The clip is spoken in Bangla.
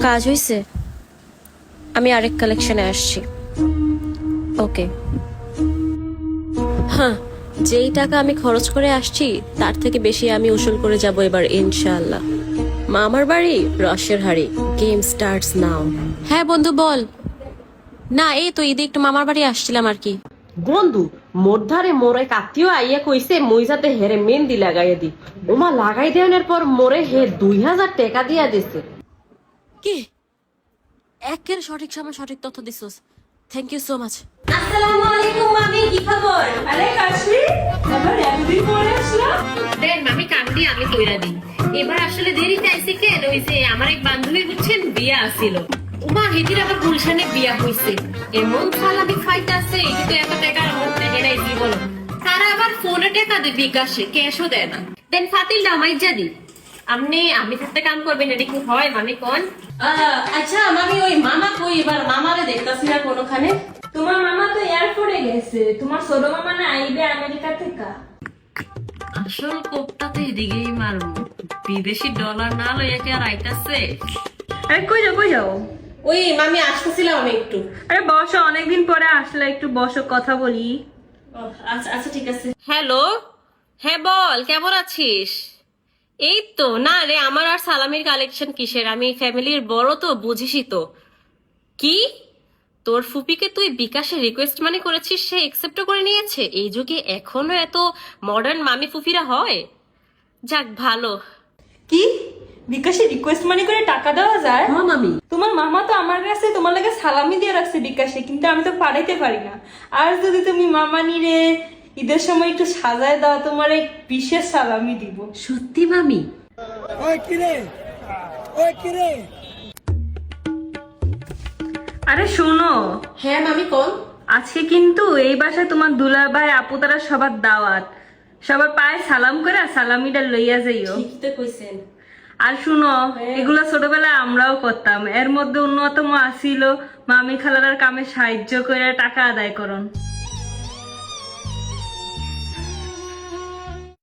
কাজ হইছে, আমি আরেক কালেকশনে আসছি। ওকে। হ্যাঁ, যেই টাকা আমি খরচ করে আসছি তার থেকে বেশি আমি উসুল করে যাব এবার ইনশাআল্লাহ। মামার বাড়ি রসের হাড়ি। Game starts now. হ্যাঁ বন্ধু বল। না, এই তো ঈদে একটু মামার বাড়ি আসছিলাম আর কি। বন্ধু, মোর ধারে মোর এক আত্মীয় আইয়া কইছে মই যাতে হেরে মেহেন্দি লাগাইয়া দি। ওমা লাগাই দেওয়ার পর মোরে হে 2000 টাকা দিয়া দিছে। কি? একের সঠিক সময় সঠিক তথ্য দিছস। Thank you so much. আসসালামু আলাইকুম মামি, কি খবর? আরে কাশি, আবার এতদিন পরে আসলাম। দেন মামি কান্দি আমি কইরা দিই। এবার আসলে দেরিতে আইছে কেন হইছে আমার এক বান্ধবী বুঝছেন বিয়া আছিল। উমা হেদির আবার গুলশানে বিয়া হইছে। এমন সালামি খাইতাছে কিন্তু এত টাকার মধ্যে হেরাই দি বলো। তারা আবার ফোনে টাকা দেয় বিকাশে, ক্যাশও দেয় না। দেন ফাতিল দামাই জাদি। আমি থাকতে কাম করবেন এটা কি হয় মামি কোন? আচ্ছা মামি ওই মামা কই এবার মামারে দেখতাছি না কোনোখানে। তোমার মামা তো এয়ারপোর্টে গেছে, তোমার ছোট মামা না আইবে আমেরিকা থেকে। আসল কোপটা তো এদিকেই মারবো, বিদেশি ডলার না লইয়া কি আর আইতাছে। আরে কই যাও? ওই মামি আসতেছিলাম আমি একটু। আরে বসো, অনেকদিন পরে আসলে, একটু বসো কথা বলি। আচ্ছা আচ্ছা ঠিক আছে। হ্যালো, হ্যাঁ বল কেমন আছিস? এই তো না রে, আমার আর সালামির কালেকশন কিসের, আমি ফ্যামিলির বড় তো বুঝিসই তো। কি তোর ফুপিকে তুই বিকাশে রিকোয়েস্ট মানি করেছিস, সে একসেপ্টও করে নিয়েছে? এই যুগে এখনো এত মডার্ন মামি ফুফিরা হয়? যাক ভালো। কি বিকাশে রিকোয়েস্ট মানি করে টাকা দেওয়া যায়? হ্যাঁ মামি। তোমার মামা তো আমার কাছে তোমার লাগে সালামি দিয়ে রাখছে বিকাশে, কিন্তু আমি তো পাঠাইতে পারি না। আর যদি তুমি মামা নিরে ঈদের সময় একটু সাজায় দাও, তোমার এক বিশেষ সালামি দিব। সত্যি মামি? আরে শোনো, হ্যাঁ মামি কোন? আজকে কিন্তু এই বাসায় তোমার দুলাভাই আপু তারা সবার দাওয়াত, সবার পায়ে সালাম করে সালামিটা লইয়া যাইও। ঠিকই তো কইছেন। আর শুনো, এগুলা ছোটবেলায় আমরাও করতাম। এর মধ্যে অন্যতম আসিল মামি খালার কামে সাহায্য করে টাকা আদায় করন।